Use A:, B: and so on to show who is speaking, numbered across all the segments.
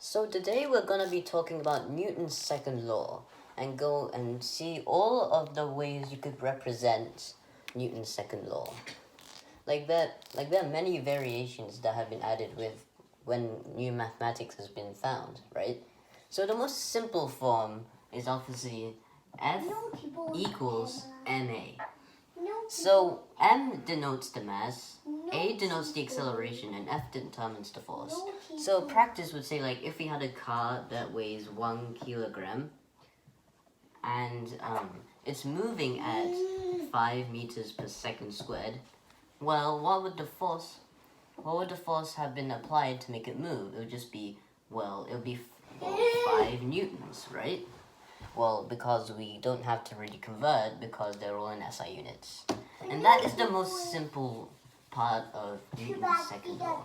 A: So today we're gonna be talking about Newton's second law and go and see all of the ways you could represent Newton's second law. There are many variations that have been added with when new mathematics has been found, right? So the most simple form is obviously F equals ma. So m denotes the mass, a denotes the acceleration, and F determines the force. So practice would say, like, if we had a car that weighs 1 kilogram and it's moving at 5 meters per second squared, well, what would the force have been applied to make it move? It would just be, well, it would be 5 newtons, right? Well, because we don't have to really convert because they're all in SI units. And that is the most simple part of Newton's second law.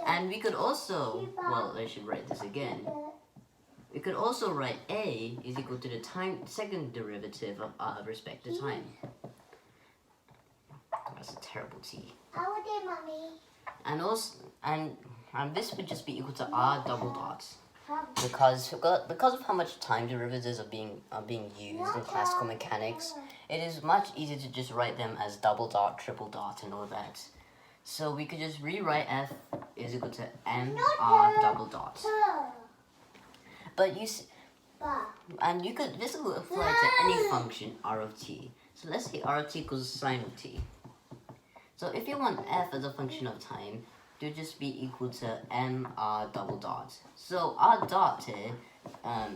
A: And we could also, well, I should write this again. We could also write A is equal to the second derivative of R with respect to time. That's a terrible T. And also, and this would just be equal to R double dots. Because of how much time derivatives are being used in classical mechanics, it is much easier to just write them as double dot, triple dot, and all that. So we could just rewrite F is equal to mr double dot. But this will apply to any function r of t. So let's say r of t equals sine of t. So if you want F as a function of time, it would just be equal to mr double dot. So r dot here,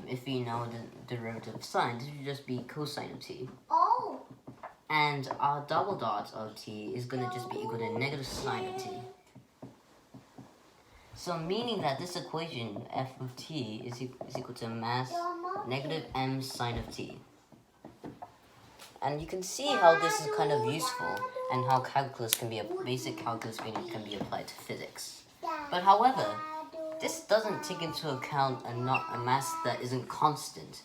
A: if you know the derivative of sine, this would just be cosine of t.
B: Oh.
A: And r double dot of t is going to just be equal to negative sine of t. So meaning that this equation, f of t, is equal to mass negative m sine of t. And you can see how this is kind of useful and how basic calculus can be applied to physics. But however, this doesn't take into account a mass that isn't constant.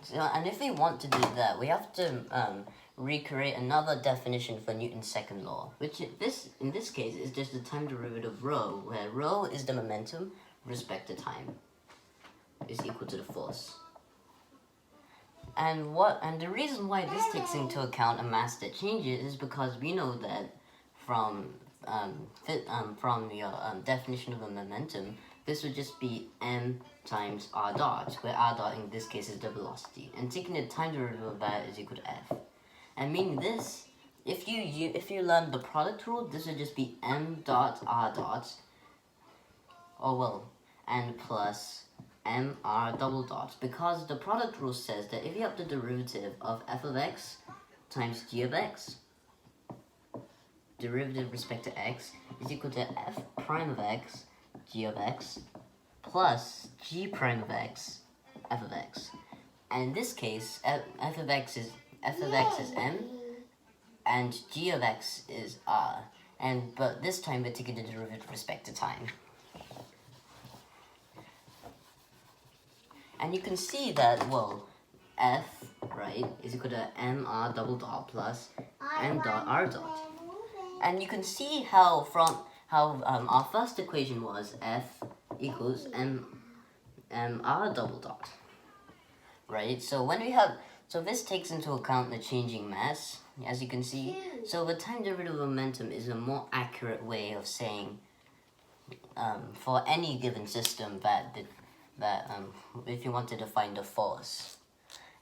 A: So, and if we want to do that, we have to recreate another definition for Newton's second law, which in this case is just the time derivative of rho, where rho is the momentum with respect to time is equal to the force. And the reason why this takes into account a mass that changes is because we know that from your definition of a momentum, this would just be m times r dot, where r dot in this case is the velocity, and taking the time derivative of that is equal to f. And meaning this, if you learn the product rule, this would just be m dot r dot, and plus mr double dot, because the product rule says that if you have the derivative of f of x times g of x, derivative with respect to x is equal to f prime of x, g of x, plus g prime of x, f of x. And in this case, f of x is m, and g of x is r. But this time we're taking the derivative with respect to time. And you can see that, well, f, right, is equal to mr double dot plus m dot r dot. And you can see how our first equation was f equals mr double dot, right? So this takes into account the changing mass, as you can see. So the time derivative of momentum is a more accurate way of saying for any given system that if you wanted to find the force.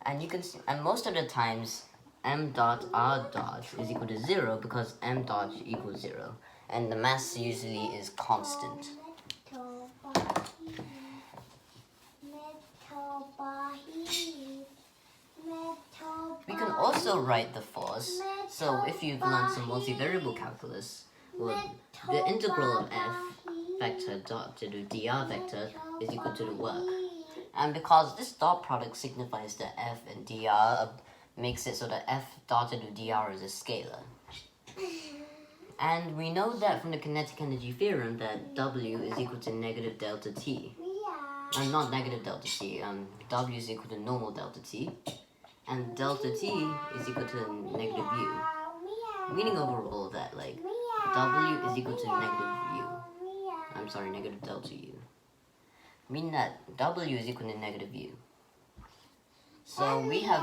A: And you can see, and most of the times m dot r dot is equal to 0 because m dot equals 0, and the mass usually is constant. We can also write the force. So if you've learned some multivariable calculus, well, the integral of f vector dot to the dr vector is equal to the work. And because this dot product signifies that f and dr makes it so that f dot to the dr is a scalar. And we know that from the kinetic energy theorem that W is equal to negative delta T. And not negative delta T, W is equal to normal delta T. And delta T is equal to negative U. Meaning overall that, like, W is equal to negative U. I'm sorry, negative delta U. meaning that w is equal to negative u. So we have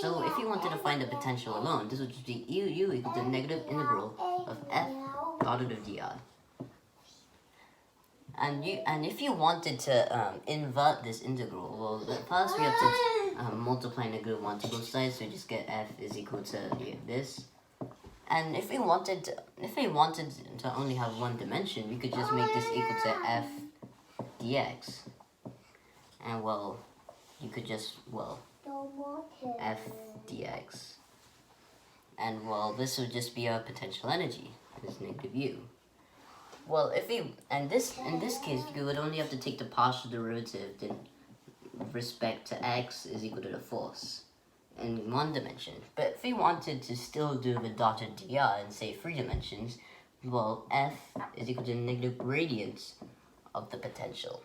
A: so if you wanted to find the potential alone, this would just be u equal to negative integral of f dot of dr. And if you wanted to invert this integral, well, first we have to multiply negative 1 to both sides, so we just get f is equal to this. And if we wanted to only have one dimension, we could just make this equal to f dx. And well, you could just f dx. And well, this would just be our potential energy, is negative u. Well, in this case, you would only have to take the partial derivative in respect to x is equal to the force in one dimension. But if we wanted to still do the dotted dr in say 3 dimensions, well, f is equal to the negative gradient of the potential.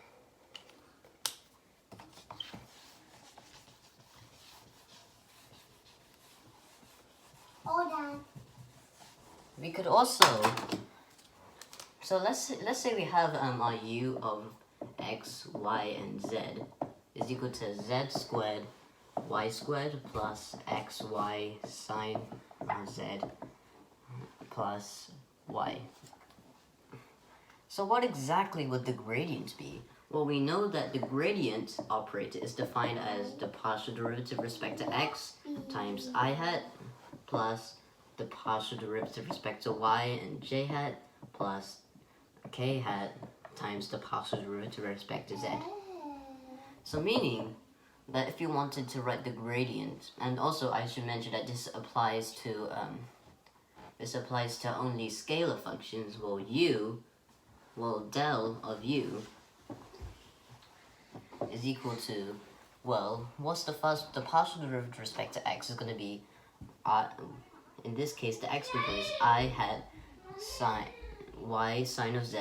A: We could also, so let's say we have our u of x, y, and z is equal to z squared y squared plus xy sine z plus y. So what exactly would the gradient be? Well, we know that the gradient operator is defined as the partial derivative with respect to x times I hat plus the partial derivative with respect to y and j hat plus k hat times the partial derivative with respect to z. So meaning that if you wanted to write the gradient, and also I should mention that this applies to only scalar functions. Well, del of u is equal to, well, what's the partial derivative with respect to x is going to be, in this case, the x component is I hat y sine of z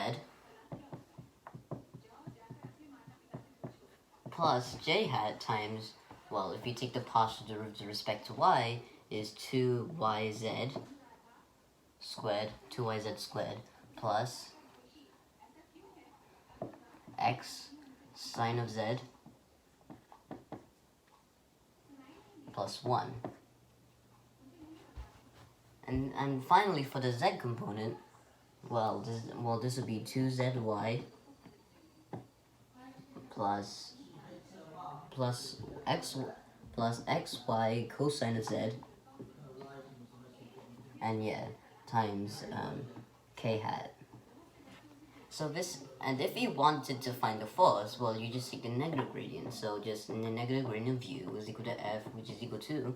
A: plus j hat times, well, if you take the partial derivative with respect to y, is 2yz squared plus x sine of z plus 1. And finally, for the z component, this would be 2zy plus xy cosine of z, and yeah, times k hat. So this, and if you wanted to find the force, well, you just take the negative gradient. So just the negative gradient of u is equal to f, which is equal to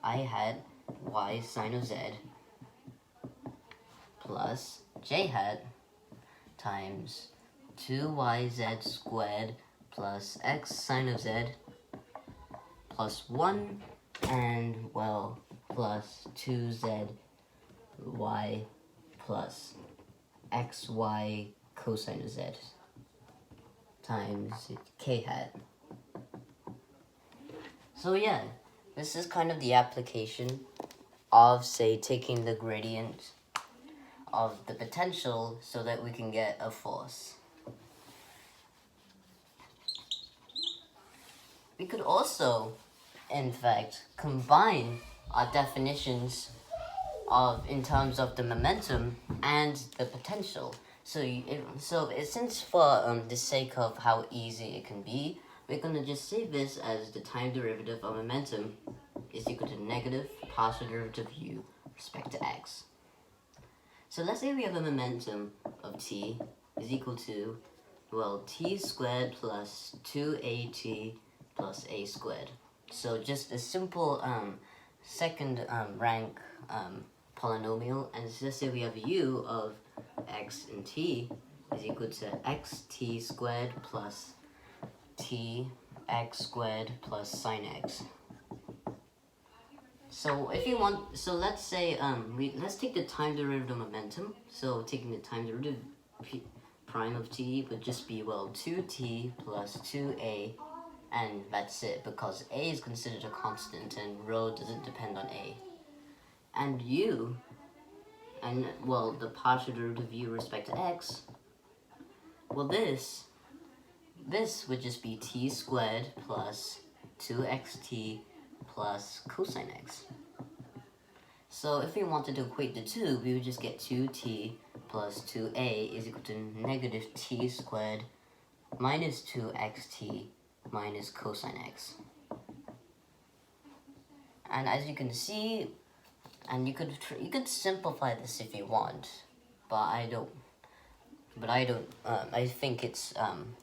A: I hat y sine of z plus j hat times 2yz squared plus x sine of z plus 1, and well, plus 2zy plus xy cosine of z times k hat. So yeah, this is kind of the application of, say, taking the gradient of the potential so that we can get a force. We could also, in fact, combine our definitions in terms of the momentum and the potential. Since for the sake of how easy it can be, we're gonna just say this as the time derivative of momentum is equal to negative partial derivative u respect to x. So let's say we have a momentum of t is equal to, well, t squared plus 2at plus a squared. So just a simple second rank polynomial, and let's say we have u of x and t is equal to xt squared plus t x squared plus sine x. So if you want, so let's say let's take the time derivative of momentum. So taking the time derivative prime of t would just be, well, 2t plus 2a, and that's it, because a is considered a constant and rho doesn't depend on a. And u, and the partial derivative of u respect to x, well, this this would just be t squared plus 2xt plus cosine x. So if we wanted to equate the two, we would just get 2t plus 2a is equal to negative t squared minus 2xt minus cosine x. And as you can see, and you could simplify this if you want, but I don't. I think it's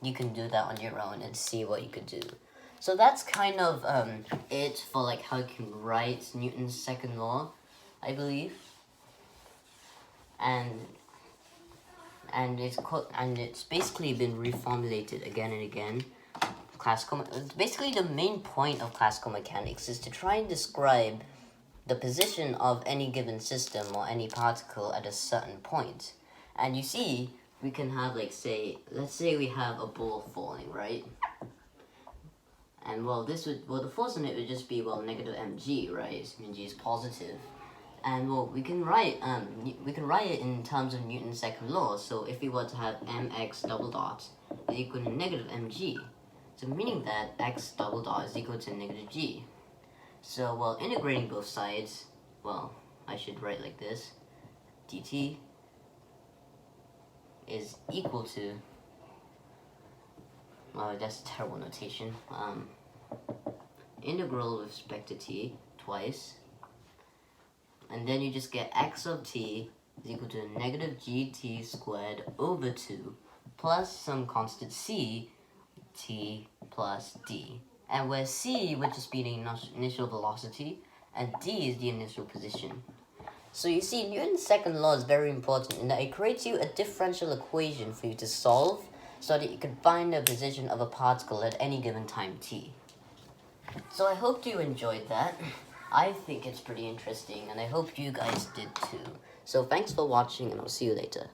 A: you can do that on your own and see what you could do. So that's kind of it for like how you can write Newton's second law, I believe. And it's basically been reformulated again and again. Basically the main point of classical mechanics is to try and describe the position of any given system or any particle at a certain point. And you see, we can have like let's say we have a ball falling, right? And the force on it would just be negative mg, right? Mg is positive. And we can write it in terms of Newton's second law. So if we were to have mx double dot is equal to negative mg, so meaning that x double dot is equal to negative g. So while integrating both sides, I should write like this: dt is equal to, that's terrible notation, integral with respect to t twice, and then you just get x of t is equal to negative gt squared over 2 plus some constant c, t plus d. And where c would just be the initial velocity and d is the initial position. So you see, Newton's second law is very important in that it creates you a differential equation for you to solve so that you can find the position of a particle at any given time t. So I hope you enjoyed that. I think it's pretty interesting and I hope you guys did too. So thanks for watching and I'll see you later.